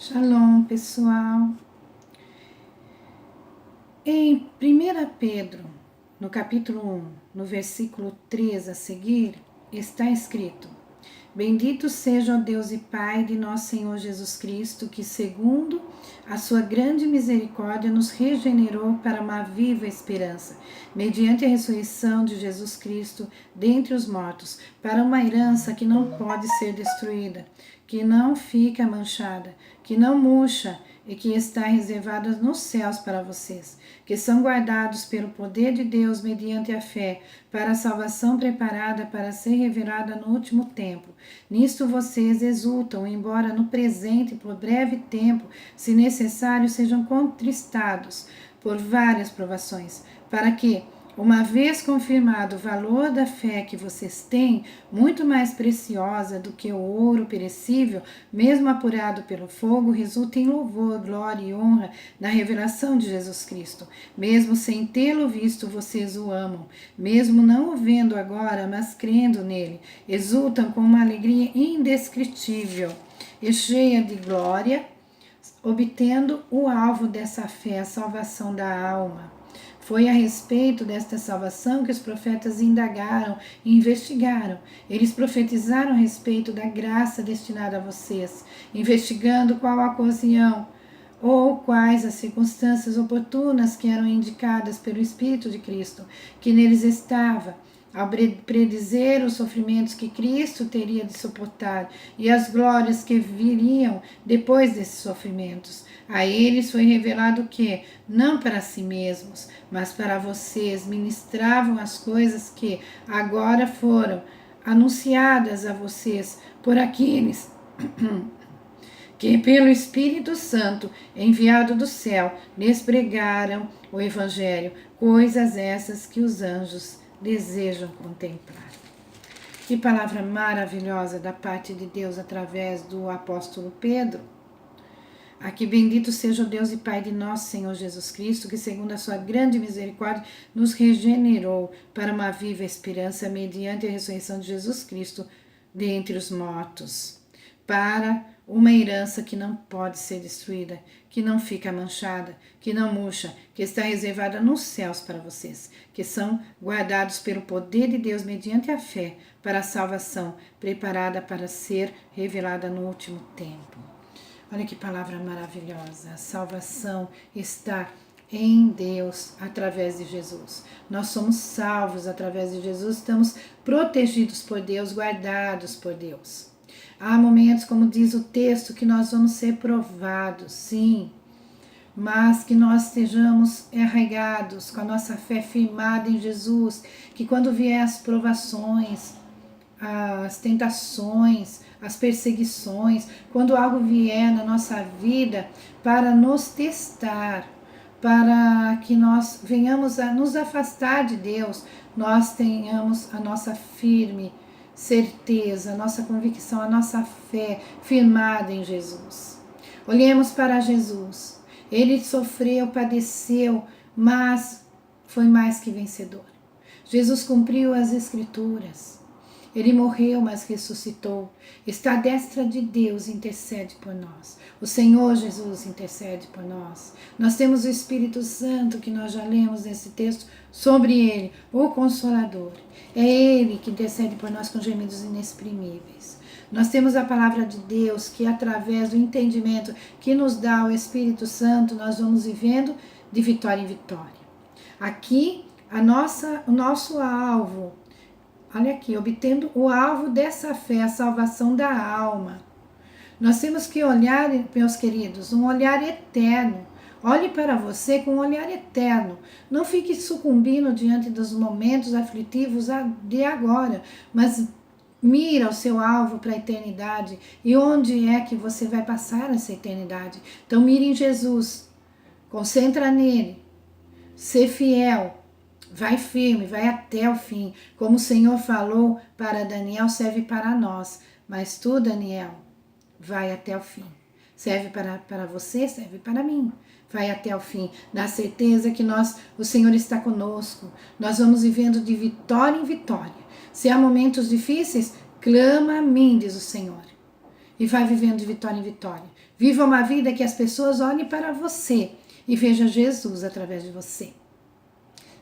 Shalom, pessoal. Em 1 Pedro, no capítulo 1, no versículo 3 a seguir, está escrito: Bendito seja o Deus e Pai de nosso Senhor Jesus Cristo, que segundo a sua grande misericórdia nos regenerou para uma viva esperança, mediante a ressurreição de Jesus Cristo dentre os mortos, para uma herança que não pode ser destruída, que não fica manchada, que não murcha e que está reservada nos céus para vocês, que são guardados pelo poder de Deus mediante a fé, para a salvação preparada para ser revelada no último tempo. Nisto vocês exultam, embora no presente, por breve tempo, se necessário, sejam contristados por várias provações, para que, uma vez confirmado o valor da fé que vocês têm, muito mais preciosa do que o ouro perecível, mesmo apurado pelo fogo, resulte em louvor, glória e honra na revelação de Jesus Cristo. Mesmo sem tê-lo visto, vocês o amam. Mesmo não o vendo agora, mas crendo nele, exultam com uma alegria indescritível e cheia de glória, obtendo o alvo dessa fé, a salvação da alma. Foi a respeito desta salvação que os profetas indagaram e investigaram. Eles profetizaram a respeito da graça destinada a vocês, investigando qual a ocasião ou quais as circunstâncias oportunas que eram indicadas pelo Espírito de Cristo, que neles estava, ao predizer os sofrimentos que Cristo teria de suportar e as glórias que viriam depois desses sofrimentos. A eles foi revelado que, não para si mesmos, mas para vocês, ministravam as coisas que agora foram anunciadas a vocês por aqueles que pelo Espírito Santo, enviado do céu, lhes pregaram o Evangelho, coisas essas que os anjos desejam contemplar. Que palavra maravilhosa da parte de Deus através do apóstolo Pedro. Aqui bendito seja o Deus e Pai de nosso Senhor Jesus Cristo, que segundo a sua grande misericórdia nos regenerou para uma viva esperança mediante a ressurreição de Jesus Cristo dentre os mortos, para uma herança que não pode ser destruída, que não fica manchada, que não murcha, que está reservada nos céus para vocês, que são guardados pelo poder de Deus mediante a fé para a salvação, preparada para ser revelada no último tempo. Olha que palavra maravilhosa. A salvação está em Deus através de Jesus. Nós somos salvos através de Jesus, estamos protegidos por Deus, guardados por Deus. Há momentos, como diz o texto, que nós vamos ser provados, sim, mas que nós estejamos arraigados, com a nossa fé firmada em Jesus, que quando vier as provações, as tentações, as perseguições, quando algo vier na nossa vida para nos testar, para que nós venhamos a nos afastar de Deus, nós tenhamos a nossa firme certeza, a nossa convicção, a nossa fé firmada em Jesus. Olhemos para Jesus. Ele sofreu, padeceu, mas foi mais que vencedor. Jesus cumpriu as Escrituras. Ele morreu, mas ressuscitou. Está à destra de Deus, intercede por nós. O Senhor Jesus intercede por nós. Nós temos o Espírito Santo, que nós já lemos nesse texto, sobre ele, o Consolador. É ele que intercede por nós com gemidos inexprimíveis. Nós temos a palavra de Deus, que através do entendimento que nos dá o Espírito Santo, nós vamos vivendo de vitória em vitória. Aqui, o nosso alvo, olha aqui, obtendo o alvo dessa fé, a salvação da alma. Nós temos que olhar, meus queridos, um olhar eterno. Olhe para você com um olhar eterno. Não fique sucumbindo diante dos momentos aflitivos de agora, mas mira o seu alvo para a eternidade. E onde é que você vai passar essa eternidade? Então mire em Jesus, concentra nele, ser fiel. Vai firme, vai até o fim. Como o Senhor falou para Daniel, serve para nós. Mas tu, Daniel, vai até o fim. Serve para você, serve para mim. Vai até o fim. Na certeza que o Senhor está conosco. Nós vamos vivendo de vitória em vitória. Se há momentos difíceis, clama a mim, diz o Senhor. e vai vivendo de vitória em vitória. Viva uma vida que as pessoas olhem para você e vejam Jesus através de você.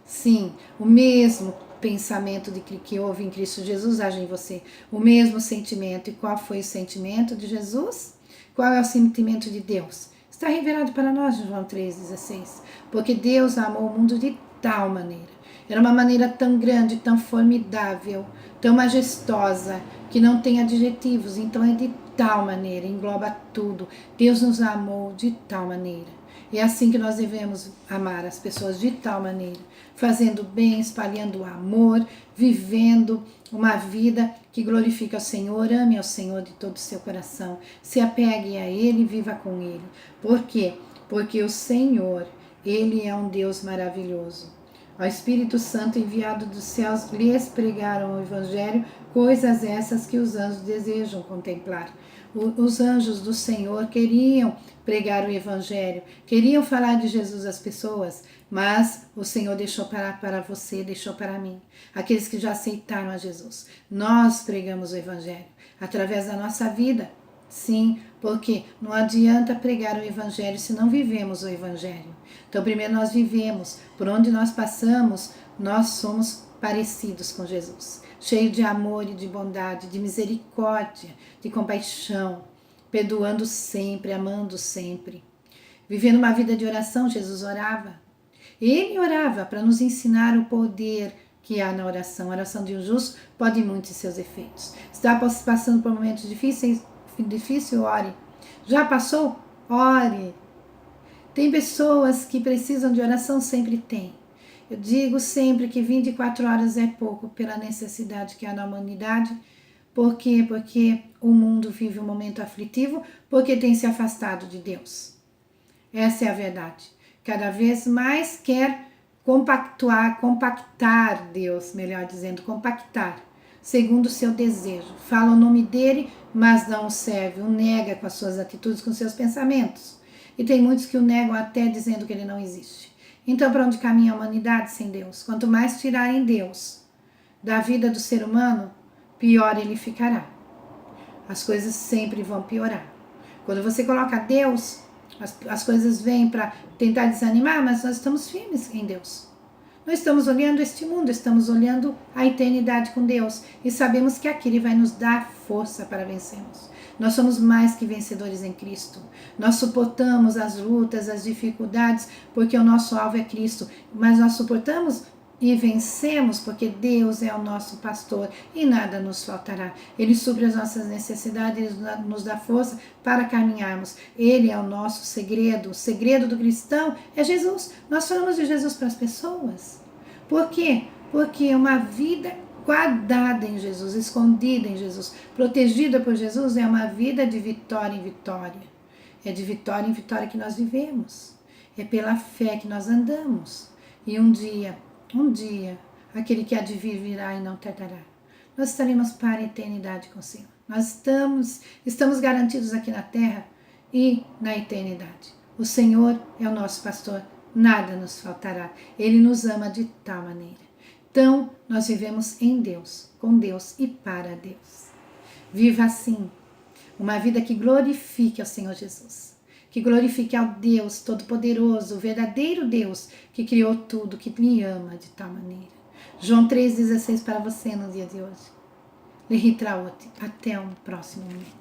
Sim, o mesmo pensamento que houve em Cristo Jesus age em você. O mesmo sentimento. E qual foi o sentimento de Jesus? Qual é o sentimento de Deus? Está revelado para nós em João 3,16. Porque Deus amou o mundo de tal maneira. Era uma maneira tão grande, tão formidável, tão majestosa, que não tem adjetivos. Então é de tal maneira, engloba tudo. Deus nos amou de tal maneira. E é assim que nós devemos amar as pessoas, de tal maneira, fazendo bem, espalhando o amor, vivendo uma vida que glorifica o Senhor. Ame ao Senhor de todo o seu coração, se apegue a Ele e viva com Ele. Por quê? Porque o Senhor, Ele é um Deus maravilhoso. Ao Espírito Santo enviado dos céus lhes pregaram o Evangelho, coisas essas que os anjos desejam contemplar. Os anjos do Senhor queriam pregar o Evangelho, queriam falar de Jesus às pessoas, mas o Senhor deixou para você, deixou para mim, aqueles que já aceitaram a Jesus. Nós pregamos o Evangelho através da nossa vida. Sim, porque não adianta pregar o Evangelho se não vivemos o Evangelho. Então, primeiro nós vivemos, por onde nós passamos, nós somos parecidos com Jesus, cheio de amor e de bondade, de misericórdia, de compaixão, perdoando sempre, amando sempre. Vivendo uma vida de oração, Jesus orava. Ele orava para nos ensinar o poder que há na oração. A oração de um justo pode muito em seus efeitos. Está passando por momentos difíceis? Difícil, ore. Já passou? Ore. Tem pessoas que precisam de oração? Sempre tem. Eu digo sempre que 24 horas é pouco pela necessidade que há na humanidade. Por quê? Porque o mundo vive um momento aflitivo, porque tem se afastado de Deus. Essa é a verdade. Cada vez mais quer compactar Deus, melhor dizendo, compactar, segundo o seu desejo. Fala o nome dele, mas não o serve, o nega com as suas atitudes, com seus pensamentos. E tem muitos que o negam até dizendo que ele não existe. Então, para onde caminha a humanidade sem Deus? Quanto mais tirarem Deus da vida do ser humano, pior ele ficará. As coisas sempre vão piorar. Quando você coloca Deus, as coisas vêm para tentar desanimar, mas nós estamos firmes em Deus. Não estamos olhando este mundo, estamos olhando a eternidade com Deus e sabemos que aqui Ele vai nos dar força para vencermos. Nós somos mais que vencedores em Cristo. Nós suportamos as lutas, as dificuldades, porque o nosso alvo é Cristo. Mas nós suportamos e vencemos porque Deus é o nosso pastor e nada nos faltará. Ele supre as nossas necessidades, nos dá força para caminharmos. Ele é o nosso segredo. O segredo do cristão é Jesus. Nós falamos de Jesus para as pessoas. Por quê? Porque uma vida guardada em Jesus, escondida em Jesus, protegida por Jesus, é uma vida de vitória em vitória. É de vitória em vitória que nós vivemos. É pela fé que nós andamos. E um dia, aquele que há de vir virá e não tardará. Nós estaremos para a eternidade com o Senhor. Nós estamos garantidos aqui na terra e na eternidade. O Senhor é o nosso pastor, nada nos faltará. Ele nos ama de tal maneira. Então, nós vivemos em Deus, com Deus e para Deus. Viva assim, uma vida que glorifique ao Senhor Jesus. Que glorifique ao Deus Todo-Poderoso, o verdadeiro Deus que criou tudo, que me ama de tal maneira. João 3,16 para você no dia de hoje. Até um próximo momento.